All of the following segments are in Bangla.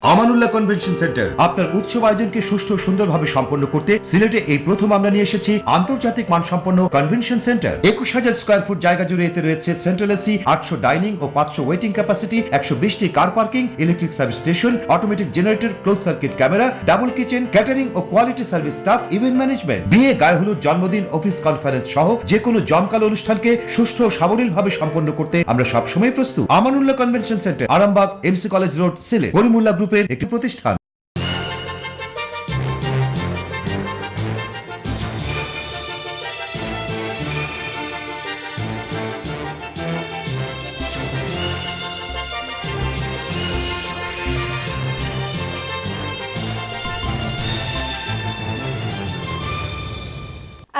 আমানুল্লাহ কনভেনশন সেন্টার আপনার উৎসব আয়োজনকে সুষ্ঠু ও সুন্দরভাবে সম্পন্ন করতে সিলেটে এই প্রথম আমরা নিয়ে এসেছি আন্তর্জাতিক মানসম্পন্ন কনভেনশন সেন্টার। 21,000 স্কয়ার ফুট জায়গা জুড়ে এতে রয়েছে সেন্ট্রাল এসি, 800 ডাইনিং ও 500 ওয়েটিং ক্যাপাসিটি, 120টি car parking, electric service station, automatic generator, close circuit camera, double kitchen, catering ও quality service staff, event management, বিয়ে, গায়ে হলুদ, জন্মদিন, অফিস কনফারেন্স সহ যে কোনো জমকালো অনুষ্ঠানকে সুষ্ঠু ও সাবলীলভাবে সম্পন্ন করতে আমরা সবসময় প্রস্তুত। Amanullah convention centre, Arambagh, MC college road, Sylhet. Karimullah গ্রুপের একটি প্রতিষ্ঠান।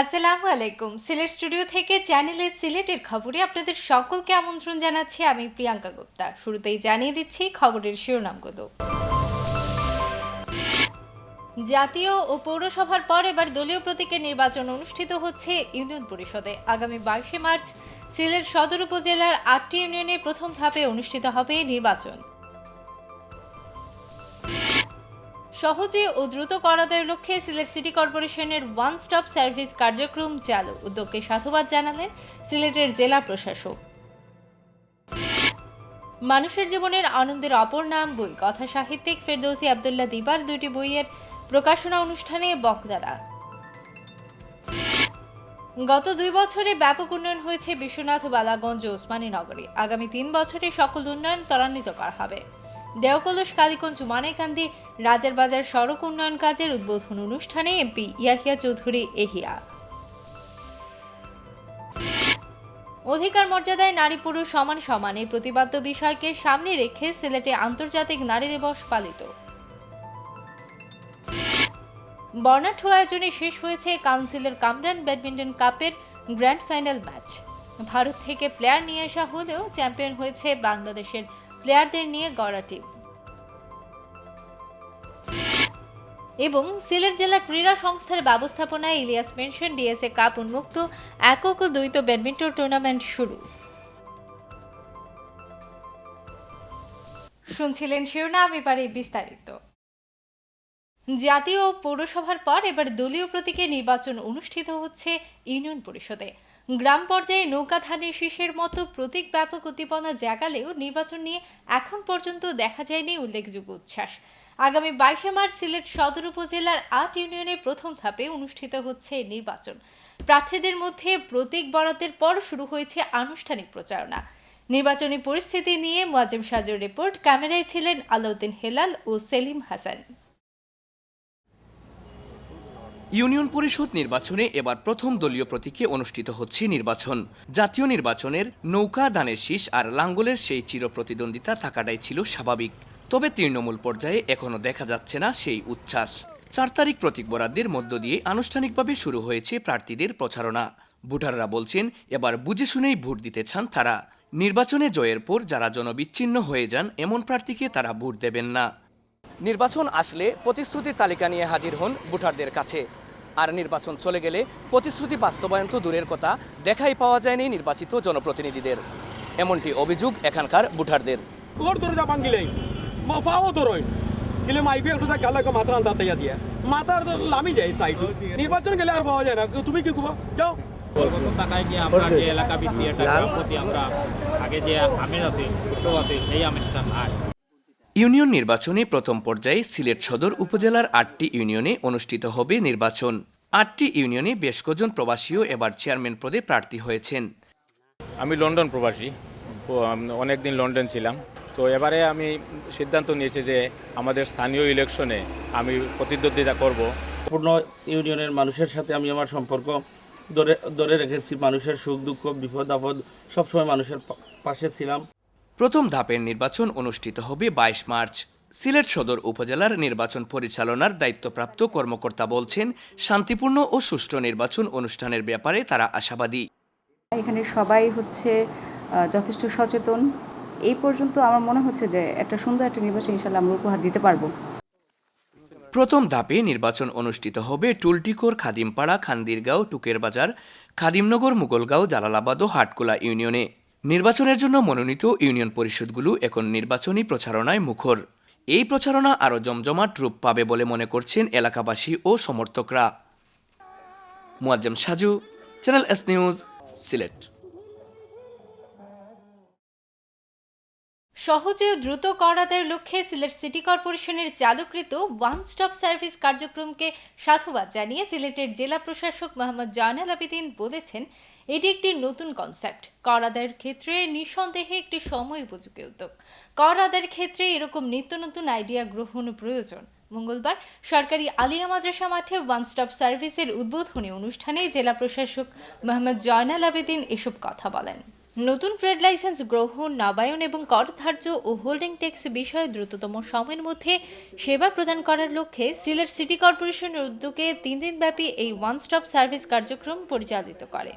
আসসালামু আলাইকুম। সিলেট স্টুডিও থেকে চ্যানেলে সিলেটের খবরে আপনাদের সকলকে আমন্ত্রণ জানাচ্ছি আমি প্রিয়াঙ্কা গুপ্তা। শুরুতেই জানিয়ে দিচ্ছি খবরের শিরোনামগুলো। জাতীয় ও পৌরসভার পর এবার দলীয় প্রতীকের নির্বাচন অনুষ্ঠিত হচ্ছে ইউনিয়ন পরিষদে। আগামী 22শে মার্চ সিলেট সদর উপজেলার 8টি ইউনিয়নের প্রথম ধাপে অনুষ্ঠিত হবে নির্বাচন। সহজে ও দ্রুত করাদায়ের লক্ষ্যে সিলেট সিটি কর্পোরেশনের ওয়ান স্টপ সার্ভিস কার্যক্রম চালু, উদ্যোগকে সাধুবাদ জানালেন সিলেটের জেলা প্রশাসক। মানুষের জীবনের আনন্দের অপর নাম বই, কথা সাহিত্যিক ফেরদৌসী আব্দুল্লাহ দিবার 2টি বইয়ের প্রকাশনা অনুষ্ঠানে বক্তারা। গত 2 বছরে ব্যাপক উন্নয়ন হয়েছে বিশ্বনাথ, বালাগঞ্জ ও ওসমানী নগরে। আগামী 3 বছরে সকল উন্নয়ন ত্বরান্বিত করা হবে। দেওকলস, কালীগঞ্জ, মানাইকান্দি, রাজার বাজার সড়ক উন্নয়ন কাজের উদ্বোধন অনুষ্ঠানে এমপি ইয়াহিয়া চৌধুরী এহিয়া। অধিকার মর্যাদায় নারী পুরুষ সমান সমান এই প্রতিপাদ্য বিষয়কে সামনে রেখে সিলেটে আন্তর্জাতিক নারী দিবস পালিত। বর্ণাঢ্য আয়োজনে শেষ হয়েছে কাউন্সিলর কামরান ব্যাডমিন্টন কাপের গ্র্যান্ড ফাইনাল ম্যাচ। ভারত থেকে প্লেয়ার নিয়ে আসা হলেও চ্যাম্পিয়ন হয়েছে বাংলাদেশের প্লেয়ারদের নিয়ে গড়া টিম। এবং সিলেট জেলা ক্রীড়া সংস্থার ব্যবস্থাপনায় ইলিয়াস মেনশন ডিএসএ কাপ উন্মুক্ত একক ও দ্বৈত ব্যাডমিন্টন টুর্নামেন্ট শুরু। শুনছিলেন শিরোনাম, এবারে বিস্তারিত। জাতীয় ও পৌরসভার পর এবার দলীয় প্রতীকে নির্বাচন অনুষ্ঠিত হচ্ছে ইউনিয়ন পরিষদে। গ্রাম পর্যায়ে নৌকা ধানের শীষের মতো প্রতীক ব্যাপক উদ্দীপনা জাগালেও নির্বাচন নিয়ে এখন পর্যন্ত দেখা যায়নি উল্লেখযোগ্য উচ্ছ্বাস। আগামী 22শে মার্চ সিলেট সদর উপজেলার 8 ইউনিয়নের প্রথম ধাপে অনুষ্ঠিত হচ্ছে নির্বাচন। প্রার্থীদের মধ্যে প্রতীক বরাদ্দের পর শুরু হয়েছে আনুষ্ঠানিক প্রচারণা। নির্বাচনী পরিস্থিতি নিয়ে মুয়াজ্জেম সাজুর রিপোর্ট, ক্যামেরায় ছিলেন আলাউদ্দিন হেলাল ও সেলিম হাসান। ইউনিয়ন পরিষদ নির্বাচনে এবার প্রথম দলীয় প্রতীকে অনুষ্ঠিত হচ্ছে নির্বাচন। জাতীয় নির্বাচনের নৌকা দানের শীষ আর লাঙ্গলের সেই চিরপ্রতিদ্বন্দ্বিতা থাকাটাই ছিল স্বাভাবিক। তবে তৃণমূল পর্যায়ে এখনও দেখা যাচ্ছে না সেই উচ্ছ্বাস। 4 তারিখ প্রতীক বরাদ্দের মধ্য দিয়ে আনুষ্ঠানিকভাবে শুরু হয়েছে প্রার্থীদের প্রচারণা। ভোটাররা বলছেন এবার বুঝে শুনেই ভোট দিতে চান তারা। নির্বাচনে জয়ের পর যারা জনবিচ্ছিন্ন হয়ে যান এমন প্রার্থীকে তারা ভোট দেবেন না। নির্বাচন আসলে প্রতিশ্রুতির তালিকা নিয়ে হাজির হন ভোটারদের কাছে। আর নির্বাচন চলে গেলে প্রতিশ্রুতি বাস্তবায়ন তো দূরের কথা, দেখাই পাওয়া যায়নি নির্বাচিত জনপ্রতিনিধিদের। এমনটি অভিযোগ এখানকার ভোটারদের। নির্বাচন গেলে আর পাওয়া যায় না, তুমি কি যাও টাকায় গিয়ে আমরা যে এলাকা ভিত্তিক একটা প্রতি আমরা আগে যে আমেজ আছে উৎসব আছে এই আমেজটা নাই। ইউনিয়ন নির্বাচনে প্রথম পর্যায়ে সিলেট সদর উপজেলার 8টি ইউনিয়নে অনুষ্ঠিত হবে নির্বাচন। 8টি ইউনিয়নে বেশ কজন প্রবাসীও এবার চেয়ারম্যান পদে প্রার্থী হয়েছেন। আমি লন্ডন প্রবাসী, অনেকদিন লন্ডন ছিলাম। তো এবারে আমি সিদ্ধান্ত নিয়েছি যে আমাদের স্থানীয় ইলেকশনে আমি প্রতিদ্বন্দ্বিতা করব। পূর্ণ ইউনিয়নের মানুষের সাথে আমি আমার সম্পর্ক ধরে রেখেছি। মানুষের সুখ দুঃখ বিপদ আপদ সবসময় মানুষের পাশে ছিলাম। প্রথম ধাপের নির্বাচন অনুষ্ঠিত হবে 22 মার্চ। সিলেট সদর উপজেলার নির্বাচন পরিচালনার দায়িত্বপ্রাপ্ত কর্মকর্তা বলছেন, শান্তিপূর্ণ ও সুষ্ঠু নির্বাচন অনুষ্ঠানের ব্যাপারে তারা আশাবাদী। এখানে সবাই যথেষ্ট সচেতন। এই পর্যন্ত আমার মনে হচ্ছে যে একটা সুন্দর একটা নির্বাচন ইনশাআল্লাহ আমরা উপহার দিতে পারবো। প্রথম ধাপে নির্বাচন অনুষ্ঠিত হবে টুলটিকোর, খাদিমপাড়া, খান্দিরগাঁও, টুকের বাজার, খাদিমনগর, মুগলগাঁও, জালালাবাদ ও হাটকুলা ইউনিয়নে। নির্বাচনের জন্য মনোনীত ইউনিয়ন পরিষদগুলো এখন নির্বাচনী প্রচারণায় মুখর। এই প্রচারণা আরও জমজমাট রূপ পাবে বলে মনে করছেন এলাকাবাসী ও সমর্থকরা। Muazzem Saju, channel S news, Sylhet. সহজে ও দ্রুত কর আদায়ের লক্ষ্যে সিলেট সিটি কর্পোরেশনের চালুকৃত ওয়ান স্টপ সার্ভিস কার্যক্রমকে সাধুবাদ জানিয়ে সিলেটের জেলা প্রশাসক মোহাম্মদ জয়নাল আবেদিন বলেছেন, এটি একটি নতুন কনসেপ্ট। কর আদায়ের ক্ষেত্রে নিঃসন্দেহে একটি সময় উপযোগী উদ্যোগ। কর আদায়ের ক্ষেত্রে এরকম নিত্য নতুন আইডিয়া গ্রহণ প্রয়োজন। মঙ্গলবার সরকারি আলিয়া মাদ্রাসা মাঠে ওয়ান স্টপ সার্ভিসের উদ্বোধনী অনুষ্ঠানে জেলা প্রশাসক মোহাম্মদ জয়নাল আবেদিন এসব কথা বলেন। নতুন ট্রেড লাইসেন্স গ্রহণ, নবায়ন এবং কর ধার্য ও হোল্ডিং ট্যাক্স বিষয়ে দ্রুততম সময়ের মধ্যে সেবা প্রদান করার লক্ষ্যে সিলেট সিটি কর্পোরেশনের উদ্যোগে 3 দিনব্যাপী এই ওয়ান স্টপ সার্ভিস কার্যক্রম পরিচালিত করে।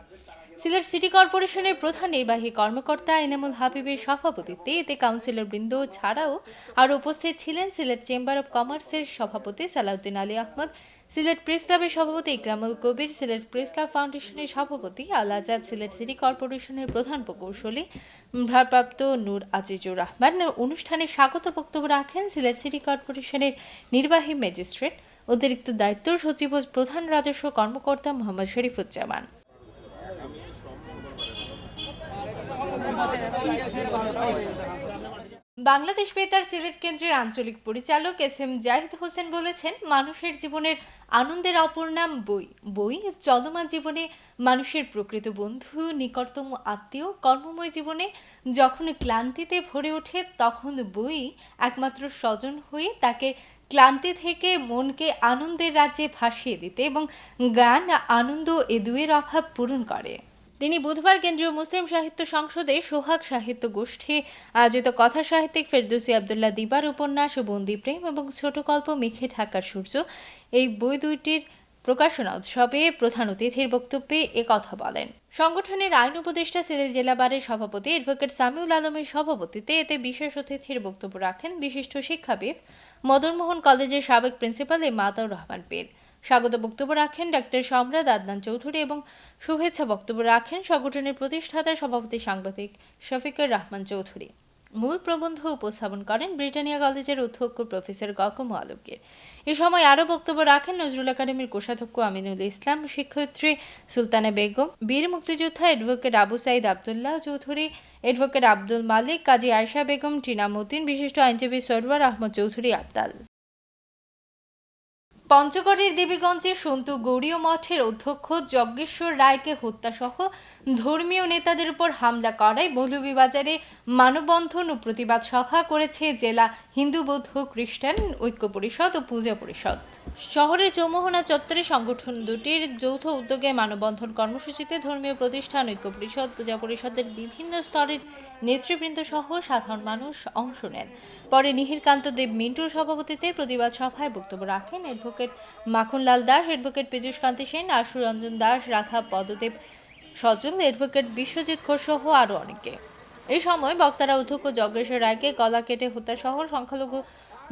সিলেট সিটি কর্পোরেশনের প্রধান নির্বাহী কর্মকর্তা এনামুল হাবিবের সভাপতিত্বে এতে কাউন্সিলর বৃন্দ ছাড়াও আরও উপস্থিত ছিলেন সিলেট চেম্বার অব কমার্সের সভাপতি সালাউদ্দিন আলী আহমদ, সিলেট প্রেস ক্লাবের সভাপতি ইকরামুল কবির, সিলেট প্রেস ক্লাব ফাউন্ডেশনের সভাপতি আল আজাদ, সিলেট সিটি কর্পোরেশনের প্রধান প্রকৌশলী ভারপ্রাপ্ত নূর আজিজুর রহমান। অনুষ্ঠানে স্বাগত বক্তব্য রাখেন সিলেট সিটি কর্পোরেশনের নির্বাহী ম্যাজিস্ট্রেট, অতিরিক্ত দায়িত্ব সচিব ও প্রধান রাজস্ব কর্মকর্তা মোহাম্মদ শরীফুজ্জামান। বাংলাদেশ বেতার সিলেট কেন্দ্রের আঞ্চলিক পরিচালক এস এম জাহিদ হোসেন বলেছেন, মানুষের জীবনের আনন্দের অপর নাম বই। বই চলমান জীবনে মানুষের প্রকৃত বন্ধু, নিকটতম আত্মীয়। কর্মময় জীবনে যখন ক্লান্তিতে ভরে ওঠে তখন বই একমাত্র স্বজন হয়ে তাকে ক্লান্তি থেকে মনকে আনন্দের রাজ্যে ভাসিয়ে দিতে এবং গান, আনন্দ এ দুয়ের অভাব পূরণ করে। তিনি বুধবার কেন্দ্রীয় মুসলিম সাহিত্য সংসদে সোহাগ সাহিত্য গোষ্ঠী আয়োজিত কথা সাহিত্যিক ফেরদৌসী আব্দুল্লাহ দিবার উপন্যাস বন্দি প্রেম এবং ছোট গল্প মেঘে ঢাকার সূর্য এই বই দুইটির প্রকাশনা উৎসবে প্রধান অতিথির বক্তব্যে একথা বলেন। সংগঠনের আইন উপদেষ্টা সিলেট জেলা বারের সভাপতি অ্যাডভোকেট সামিউল আলমের সভাপতিত্বে এতে বিশেষ অতিথির বক্তব্য রাখেন বিশিষ্ট শিক্ষাবিদ, মদনমোহন কলেজের সাবেক প্রিন্সিপাল মাতাউর রহমান পীর। স্বাগত বক্তব্য রাখেন ডক্টর সম্রাট আদনান চৌধুরী এবং শুভেচ্ছা বক্তব্য রাখেন সংগঠনের প্রতিষ্ঠাতা সভাপতি সাংবাদিক শফিকুর রহমান চৌধুরী। মূল প্রবন্ধ উপস্থাপন করেন ব্রিটানিয়া কলেজের অধ্যক্ষ প্রফেসর গৌতম আলমগীর। এ সময় আরও বক্তব্য রাখেন নজরুল একাডেমির কোষাধ্যক্ষ আমিনুল ইসলাম, শিক্ষয়িত্রী সুলতানা বেগম, বীর মুক্তিযোদ্ধা অ্যাডভোকেট আবু সাইদ আবদুল্লাহ চৌধুরী, অ্যাডভোকেট আব্দুল মালিক, কাজী আয়েশা বেগম, টিনা মতিন, বিশিষ্ট আইনজীবী সরওয়ার আহমদ চৌধুরী আবদাল। পঞ্চগড়ের দেবীগঞ্জে সন্তু গৌরীয় মঠের অধ্যক্ষ যজ্ঞেশ্বর রায়কে হত্যাসহ ধর্মীয় নেতাদের উপর হামলা করায় মৌলভীবাজারে মানববন্ধন ও প্রতিবাদ সভা করেছে জেলা হিন্দু বৌদ্ধ খ্রিস্টান ঐক্য পরিষদ ও পূজা পরিষদ। শহরের চৌমোহনা চত্বরে সংগঠন দুটির যৌথ উদ্যোগে মানববন্ধন কর্মসূচিতে ধর্মীয় প্রতিষ্ঠান, ঐক্য পরিষদ, পূজা পরিষদের বিভিন্ন স্তরের নেতৃবৃন্দ সহ সাধারণ মানুষ অংশ নেন। পরে নিহিরকান্ত দেব মিন্টুর সভাপতিত্বে প্রতিবাদ সভায় বক্তব্য রাখেন অ্যাডভোকেট মাখনলাল দাস, অ্যাডভোকেট পীযূষ কান্তি সেন, আশুরঞ্জন দাস, রাধা পদদেব সজল, অ্যাডভোকেট বিশ্বজিৎ ঘোষ সহ আরও অনেকে। এই সময় বক্তারা অধ্যক্ষ যজ্ঞেশ্বর রায়কে গলা কেটে হত্যাসহ সংখ্যালঘু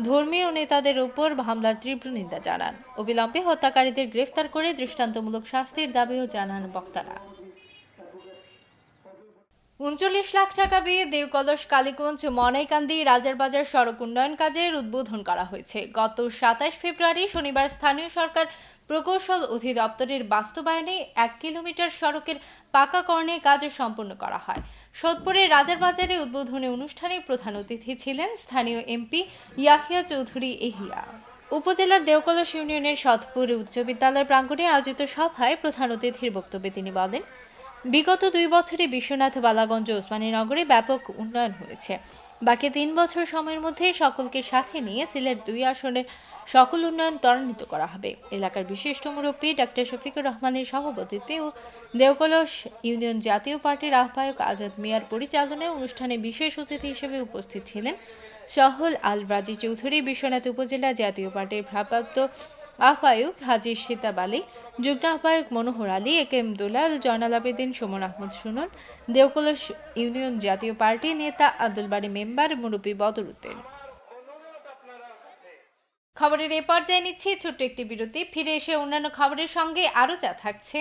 ধর্মীয় নেতাদের উপর হামলার তীব্র নিন্দা জানান। অবিলম্বে হত্যাকারীদের গ্রেফতার করে দৃষ্টান্তমূলক শাস্তির দাবিও জানান বক্তারা। ৩৯ লাখ টাকা ব্যয়ে দেওকলস কালীগঞ্জ মনাইকান্দি রাজারবাজার সড়ক উন্নয়ন কাজের উদ্বোধন করা হয়েছে। গত ২৭ ফেব্রুয়ারি শনিবার স্থানীয় সরকার প্রকৌশল অধিদপ্তরের বাস্তবায়নে ১ কিলোমিটার সড়কের পাকাকরণের কাজ সম্পন্ন করা হয়। সোদপুরের রাজারবাজারে উদ্বোধনী অনুষ্ঠানে প্রধান অতিথি ছিলেন স্থানীয় এমপি ইয়াহিয়া চৌধুরী এহিয়া। উপজেলার দেওকলস ইউনিয়নের সৎপুর উচ্চ বিদ্যালয় প্রাঙ্গণে আয়োজিত সভায় প্রধান অতিথির বক্তব্যে তিনি বলেন, বিগত ২ বছরে বিশ্বনাথ বালাগঞ্জ ওসমানীনগরে ব্যাপক উন্নয়ন হয়েছে। বাকি ৩ বছর সময়ের মধ্যে সকলকে সাথে নিয়ে সিলেট ২ আসনের সকল উন্নয়ন ত্বরান্বিত করা হবে। এলাকার বিশিষ্ট মুরব্বী ডক্টর শফিকুর রহমানের সভাপতিত্বে ও দেওকলস ইউনিয়ন জাতীয় পার্টির আহ্বায়ক আজাদ মিয়ার পরিচালনায় অনুষ্ঠানে বিশেষ অতিথি হিসেবে উপস্থিত ছিলেন সহল আল রাজি চৌধুরী, বিশ্বনাথ উপজেলা জাতীয় পার্টির ভারপ্রাপ্ত আহ্বায়ক হাজি সিতাব আলী, যুগ্ম আহ্বায়ক মনোহর আলী, এ কে এম দুলাল, জয়নাল আবেদিন, সুমন আহমদ সুনন, দেওকলস ইউনিয়ন জাতীয় পার্টি নেতা আব্দুল বাড়ি মেম্বার, মুরব্বী বদর উদ্দিন। খবরের এ পর্যায়ে নিচ্ছি ছোট্ট একটি বিরতি। ফিরে এসে অন্যান্য খবরের সঙ্গে আরও যা থাকছে।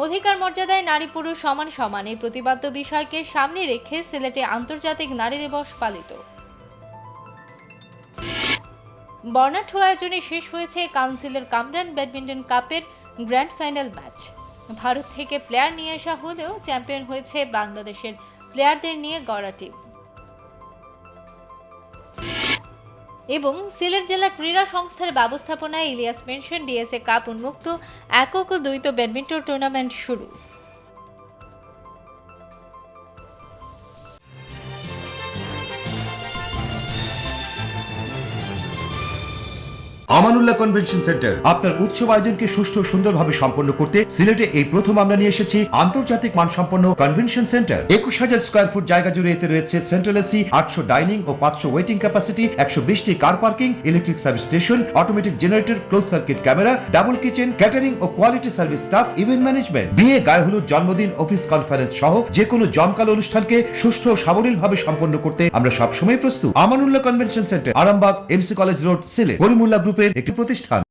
অধিকার মর্যাদায় নারী পুরুষ সমান সমান এই প্রতিপাদ্য বিষয়কে সামনে রেখে সিলেটে আন্তর্জাতিক নারী দিবস পালিত। বর্ণাঢ্য আয়োজনে শেষ হয়েছে কাউন্সিলর কামরান ব্যাডমিন্টন কাপের গ্র্যান্ড ফাইনাল ম্যাচ। ভারত থেকে প্লেয়ার নিয়ে আসা হলেও চ্যাম্পিয়ন হয়েছে বাংলাদেশের প্লেয়ারদের নিয়ে গড়া টিম। এবং সিলেট জেলা ক্রীড়া সংস্থার ব্যবস্থাপনায় ইলিয়াস মেনশন ডিএসএ কাপ উন্মুক্ত একক ও দ্বৈত ব্যাডমিন্টন টুর্নামেন্ট শুরু। আমানুল্লাহ কনভেনশন সেন্টার আপনার উৎসব আয়োজনকে সুষ্ঠু ও সুন্দরভাবে সম্পন্ন করতে সিলেটে এই প্রথম আমরা নিয়ে এসেছি আন্তর্জাতিক মানসম্পন্ন কনভেনশন সেন্টার। 21,000 স্কয়ার ফুট জায়গা জুড়ে এতে রয়েছে সেন্ট্রাল এসি, 800 ডাইনিং ও 500 ওয়েটিং ক্যাপাসিটি, 120টি car parking, electric service station, automatic generator, close circuit camera, double kitchen, catering ও quality service staff, event management, বিয়ে, গায়ে হলুদ, জন্মদিন, অফিস কনফারেন্স সহ যে কোনো জমকালো অনুষ্ঠানকে সুষ্ঠু ও সাবলীলভাবে সম্পন্ন করতে আমরা সবসময় প্রস্তুত। Amanullah convention centre, Arambagh, MC college road, Sylhet. Karimullah গ্রুপের একটি প্রতিষ্ঠান।